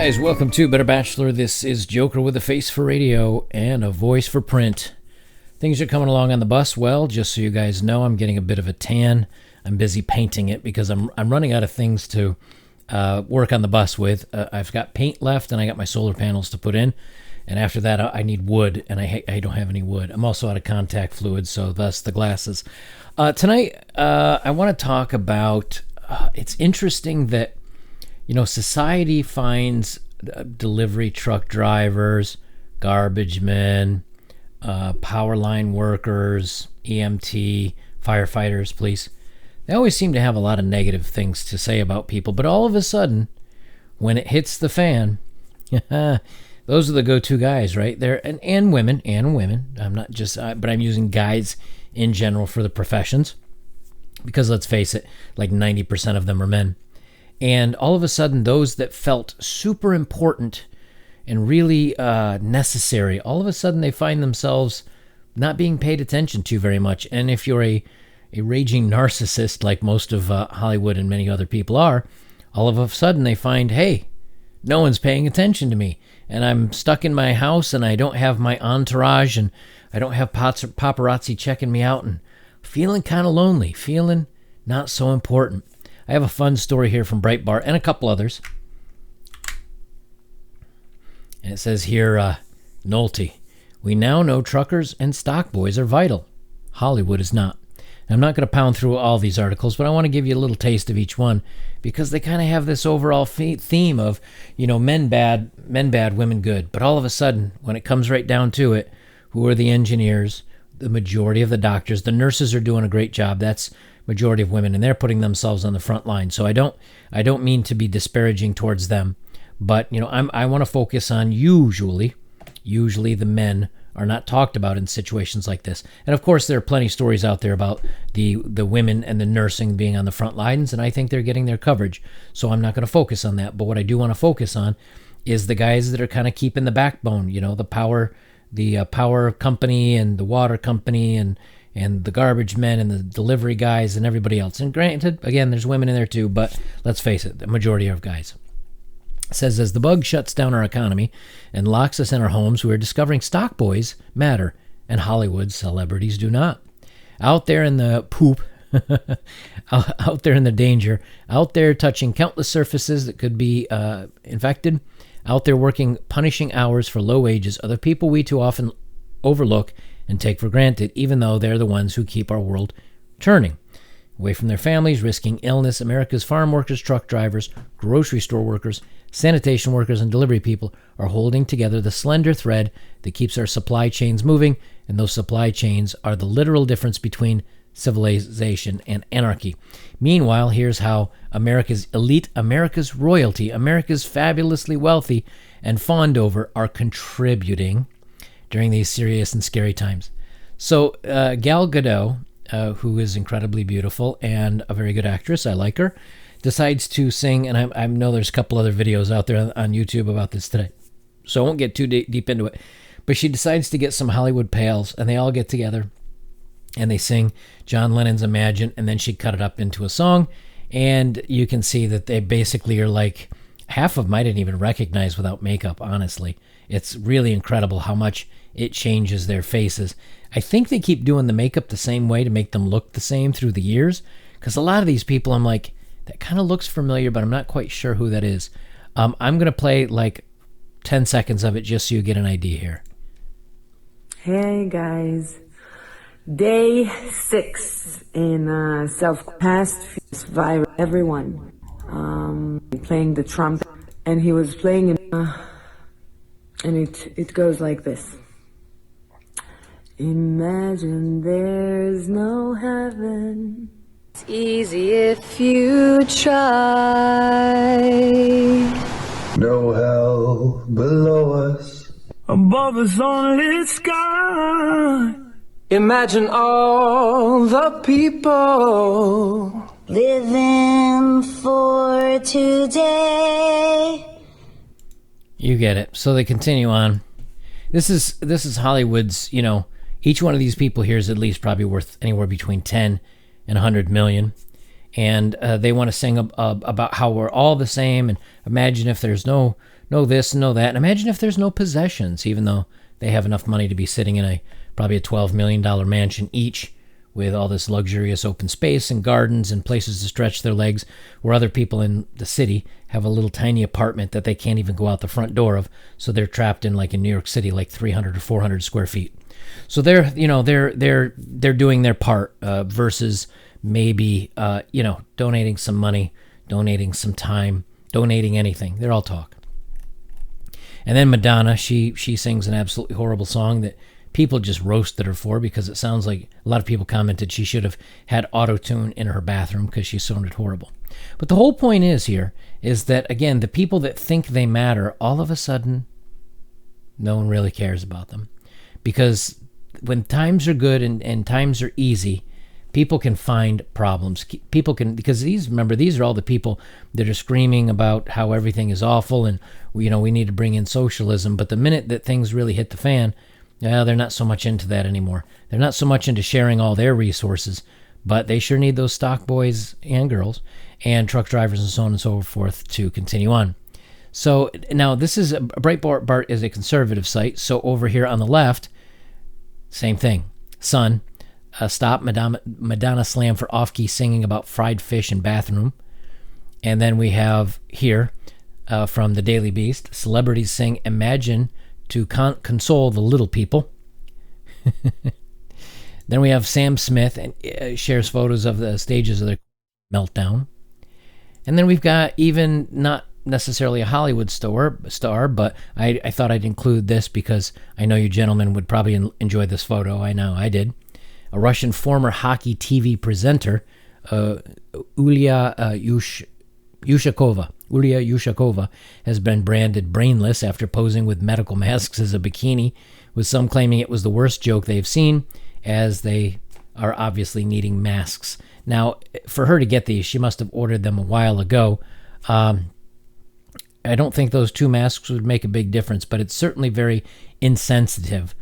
Guys, welcome to Better Bachelor. This is Joker with a face for radio and a voice for print. Things are coming along on the bus well. Just so you guys know, I'm getting a bit of a tan. I'm busy painting it because I'm running out of things to work on the bus with. I've got paint left and I got my solar panels to put in. And after that, I need wood, and I don't have any wood. I'm also out of contact fluid, so thus the glasses. Tonight, I want to talk about, it's interesting that, society finds delivery truck drivers, garbage men, power line workers, EMT, firefighters, police. They always seem to have a lot of negative things to say about people, but all of a sudden, when it hits the fan, those are the go-to guys, right? There and women. I'm not just, but I'm using guys in general for the professions, because let's face it, like 90% of them are men. And all of a sudden, those that felt super important and really necessary, all of a sudden they find themselves not being paid attention to very much. And if you're a raging narcissist, like most of Hollywood and many other people are, all of a sudden they find, hey, no one's paying attention to me. And I'm stuck in my house and I don't have my entourage and I don't have paparazzi checking me out and feeling kind of lonely, feeling not so important. I have a fun story here from Breitbart and a couple others. And it says here, Nolte, we now know truckers and stock boys are vital. Hollywood is not. And I'm not going to pound through all these articles, but I want to give you a little taste of each one because they kind of have this overall theme of, men bad, women good. But all of a sudden, when it comes right down to it, who are the engineers, the majority of the doctors, the nurses are doing a great job. That's majority of women, and they're putting themselves on the front line. So I don't mean to be disparaging towards them, but I want to focus on usually the men are not talked about in situations like this. And of course, there are plenty of stories out there about the women and the nursing being on the front lines, and I think they're getting their coverage. So I'm not going to focus on that. But what I do want to focus on is the guys that are kind of keeping the backbone. The power company and the water company and the garbage men and the delivery guys and everybody else. And granted, again, there's women in there too, but let's face it, the majority are guys. It says, as the bug shuts down our economy and locks us in our homes, we are discovering stock boys matter and Hollywood celebrities do not. Out there in the poop, out there in the danger, out there touching countless surfaces that could be infected, out there working punishing hours for low wages are the people we too often overlook and take for granted, even though they're the ones who keep our world turning. Away from their families, risking illness, America's farm workers, truck drivers, grocery store workers, sanitation workers, and delivery people are holding together the slender thread that keeps our supply chains moving, and those supply chains are the literal difference between civilization and anarchy. Meanwhile, here's how America's elite, America's royalty, America's fabulously wealthy and fawned over are contributing during these serious and scary times. So Gal Gadot, who is incredibly beautiful and a very good actress, I like her, decides to sing, and I know there's a couple other videos out there on YouTube about this today, so I won't get too deep into it, but she decides to get some Hollywood pals, and they all get together, and they sing John Lennon's Imagine, and then she cut it up into a song, and you can see that they basically are like, half of them I didn't even recognize without makeup, honestly. It's really incredible how much it changes their faces. I think they keep doing the makeup the same way to make them look the same through the years, because a lot of these people, I'm like, that kind of looks familiar, but I'm not quite sure who that is. I'm going to play like 10 seconds of it just so you get an idea here. Hey guys, day 6 in self-past survivor. Everyone playing the trumpet, and he was playing and it goes like this. Imagine there's no heaven. It's easy if you try. No hell below us. Above us only sky. Imagine all the people living for today. You get it. So they continue on. This is Hollywood's, each one of these people here is at least probably worth anywhere between 10 and 100 million. And they want to sing about how we're all the same. And imagine if there's no no this, no that. And imagine if there's no possessions, even though they have enough money to be sitting in probably a $12 million mansion each with all this luxurious open space and gardens and places to stretch their legs, where other people in the city have a little tiny apartment that they can't even go out the front door of. So they're trapped in, like in New York City, like 300 or 400 square feet. So they're doing their part versus maybe, donating some money, donating some time, donating anything. They're all talk. And then Madonna, she sings an absolutely horrible song that people just roasted her for, because it sounds like a lot of people commented she should have had auto-tune in her bathroom because she sounded horrible. But the whole point is that, again, the people that think they matter, all of a sudden, no one really cares about them. Because when times are good and times are easy, people can find problems. People can, because these are all the people that are screaming about how everything is awful and, we need to bring in socialism. But the minute that things really hit the fan, they're not so much into that anymore. They're not so much into sharing all their resources, but they sure need those stock boys and girls and truck drivers and so on and so forth to continue on. So now this is Breitbart is a conservative site. So over here on the left, same thing. Sun, stop Madonna slam for off-key singing about fried fish in bathroom. And then we have here from the Daily Beast, celebrities sing Imagine to console the little people. Then we have Sam Smith and shares photos of the stages of their meltdown. And then we've got, even not necessarily a Hollywood star, but I thought I'd include this because I know you gentlemen would probably enjoy this photo. I know I did. A Russian former hockey TV presenter, Yulia Yushakova, has been branded brainless after posing with medical masks as a bikini, with some claiming it was the worst joke they've seen, as they are obviously needing masks. Now, for her to get these, she must have ordered them a while ago. I don't think those 2 masks would make a big difference, but it's certainly very insensitive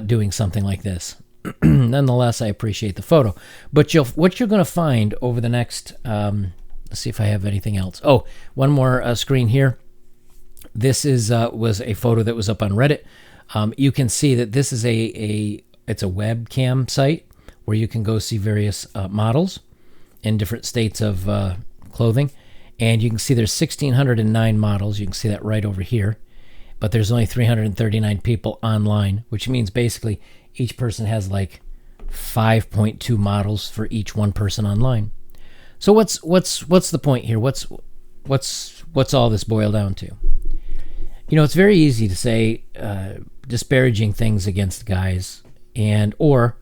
doing something like this. Nonetheless, I appreciate the photo. But what you're going to find over the next... let's see if I have anything else. Oh, one more screen here. This was a photo that was up on Reddit. You can see that this is it's a webcam site where you can go see various models in different states of clothing. And you can see there's 1,609 models. You can see that right over here. But there's only 339 people online, which means basically each person has like 5.2 models for each one person online. So what's the point here? What's all this boil down to? It's very easy to say disparaging things against guys or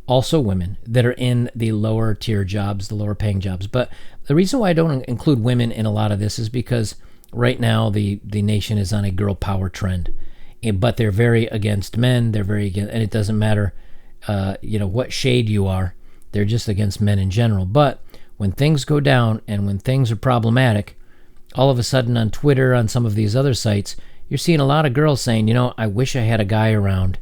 also women that are in the lower tier jobs, the lower paying jobs. But the reason why I don't include women in a lot of this is because right now the nation is on a girl power trend, but they're very against men. They're very against, and it doesn't matter, what shade you are. They're just against men in general. But when things go down and when things are problematic, all of a sudden on Twitter, on some of these other sites, you're seeing a lot of girls saying, I wish I had a guy around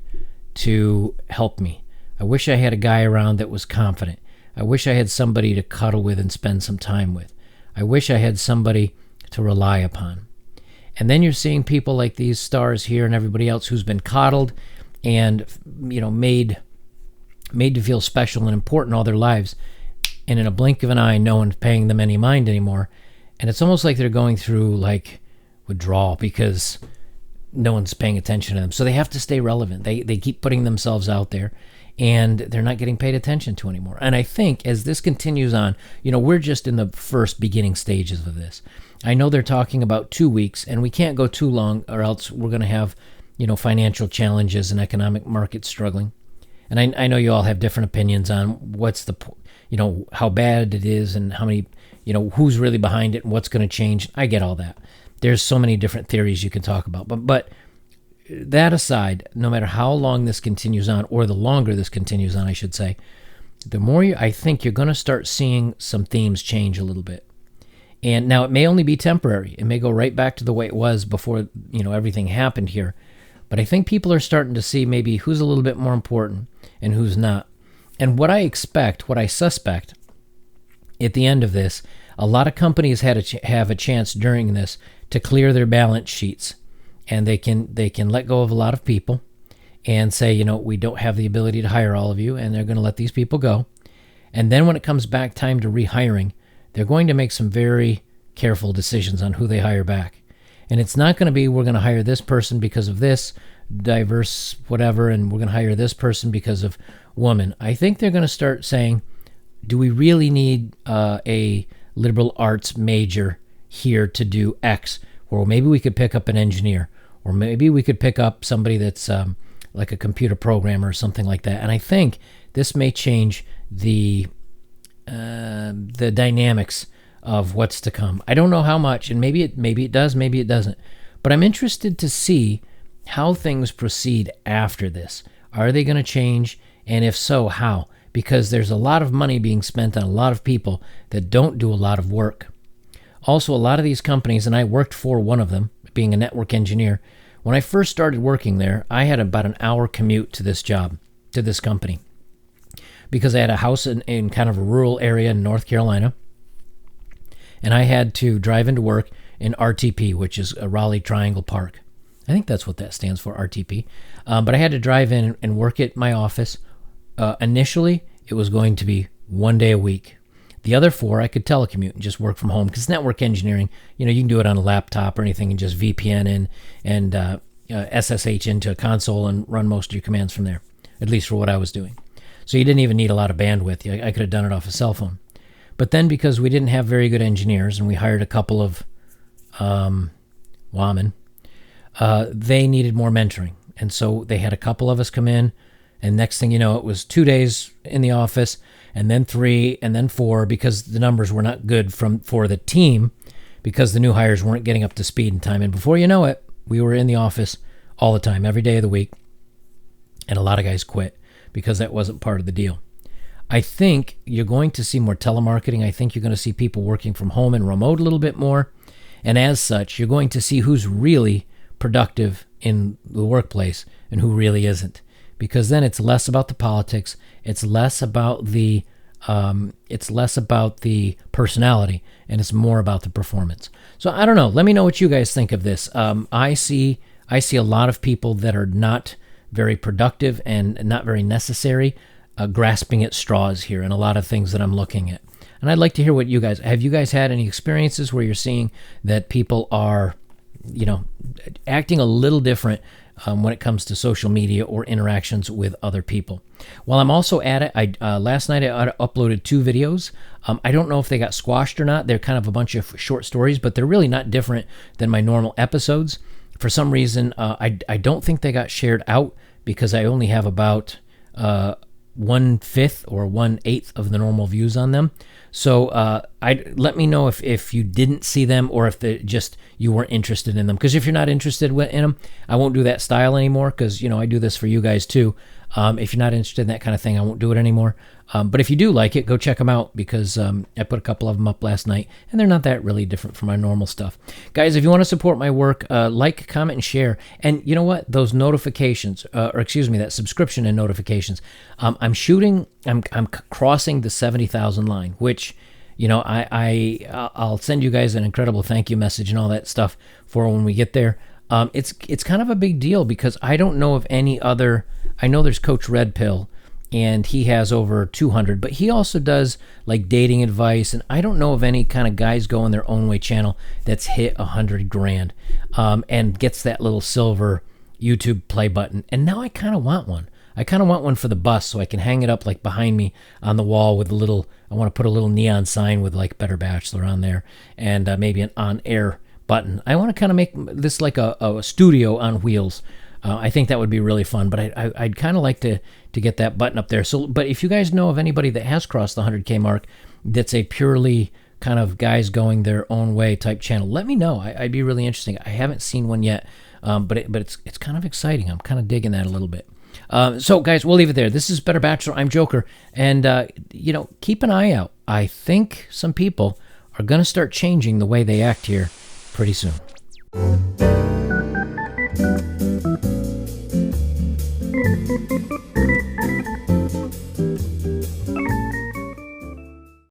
to help me. I wish I had a guy around that was confident. I wish I had somebody to cuddle with and spend some time with. I wish I had somebody to rely upon. And then you're seeing people like these stars here and everybody else who's been coddled and, made to feel special and important all their lives. And in a blink of an eye, no one's paying them any mind anymore. And it's almost like they're going through like withdrawal because no one's paying attention to them. So they have to stay relevant. They keep putting themselves out there and they're not getting paid attention to anymore. And I think as this continues on, we're just in the first beginning stages of this. I know they're talking about 2 weeks and we can't go too long or else we're going to have, financial challenges and economic markets struggling. And I know you all have different opinions on what's the, how bad it is and how many, who's really behind it and what's going to change. I get all that. There's so many different theories you can talk about. But that aside, no matter how long this continues on, or the longer this continues on, I should say, the more I think you're going to start seeing some themes change a little bit. And now it may only be temporary. It may go right back to the way it was before, everything happened here. But I think people are starting to see maybe who's a little bit more important and who's not. And what I suspect at the end of this, a lot of companies have a chance during this to clear their balance sheets, and they can let go of a lot of people and say, we don't have the ability to hire all of you, and they're going to let these people go. And then when it comes back time to rehiring, they're going to make some very careful decisions on who they hire back. And it's not going to be, we're going to hire this person because of this diverse whatever, and we're going to hire this person because of woman. I think they're going to start saying, do we really need a liberal arts major here to do X? Or maybe we could pick up an engineer, or maybe we could pick up somebody that's like a computer programmer or something like that. And I think this may change the dynamics of what's to come. I don't know how much, and maybe it does, maybe it doesn't. But I'm interested to see how things proceed after this. Are they going to change? And if so, how? Because there's a lot of money being spent on a lot of people that don't do a lot of work. Also, a lot of these companies, and I worked for one of them, being a network engineer, when I first started working there, I had about an hour commute to this job, to this company, because I had a house in kind of a rural area in North Carolina, and I had to drive into work in RTP, which is a Raleigh Triangle Park. I think that's what that stands for, RTP. But I had to drive in and work at my office. Initially, it was going to be 1 day a week. The other 4, I could telecommute and just work from home, because network engineering, you can do it on a laptop or anything and just VPN in and SSH into a console and run most of your commands from there, at least for what I was doing. So you didn't even need a lot of bandwidth. I could have done it off a cell phone. But then because we didn't have very good engineers and we hired a couple of women, they needed more mentoring. And so they had a couple of us come in, and next thing you know, it was 2 days in the office, and then 3, and then 4, because the numbers were not good for the team, because the new hires weren't getting up to speed in time. And before you know it, we were in the office all the time, every day of the week, and a lot of guys quit because that wasn't part of the deal. I think you're going to see more telemarketing. I think you're going to see people working from home and remote a little bit more. And as such, you're going to see who's really productive in the workplace and who really isn't. Because then it's less about the politics. It's less about the personality, and it's more about the performance. So I don't know. Let me know what you guys think of this. I see a lot of people that are not very productive and not very necessary, grasping at straws here, and a lot of things that I'm looking at. And I'd like to hear what you guys have. You guys had any experiences where you're seeing that people are, acting a little different when it comes to social media or interactions with other people? While I'm also at it, last night I uploaded 2 videos. I don't know if they got squashed or not. They're kind of a bunch of short stories, but they're really not different than my normal episodes. For some reason, I don't think they got shared out, because I only have about 1/5 or 1/8 of the normal views on them. So let me know if you didn't see them, or if you weren't interested in them. Because if you're not interested in them, I won't do that style anymore, because I do this for you guys too. If you're not interested in that kind of thing, I won't do it anymore. But if you do like it, go check them out, because I put a couple of them up last night, and they're not that really different from my normal stuff. Guys, if you want to support my work, like, comment, and share. And you know what? Those notifications, that subscription and notifications. I'm crossing the 70,000 line, which, I'll send you guys an incredible thank you message and all that stuff for when we get there. It's kind of a big deal, because I don't know of any other. I know there's Coach Red Pill, and he has over 200, but he also does like dating advice, and I don't know of any kind of guys going their own way channel that's hit 100 grand and gets that little silver YouTube play button. And now I kind of want one. I kind of want one for the bus, so I can hang it up like behind me on the wall with I want to put a little neon sign with like Better Bachelor on there, and maybe an on-air button. I want to kind of make this like a studio on wheels. I think that would be really fun, but I'd kind of like to get that button up there. So, but if you guys know of anybody that has crossed the 100K mark, that's a purely kind of guys going their own way type channel, let me know. I'd be really interesting. I haven't seen one yet, but it's kind of exciting. I'm kind of digging that a little bit. So guys, we'll leave it there. This is Better Bachelor. I'm Joker, and keep an eye out. I think some people are going to start changing the way they act here pretty soon.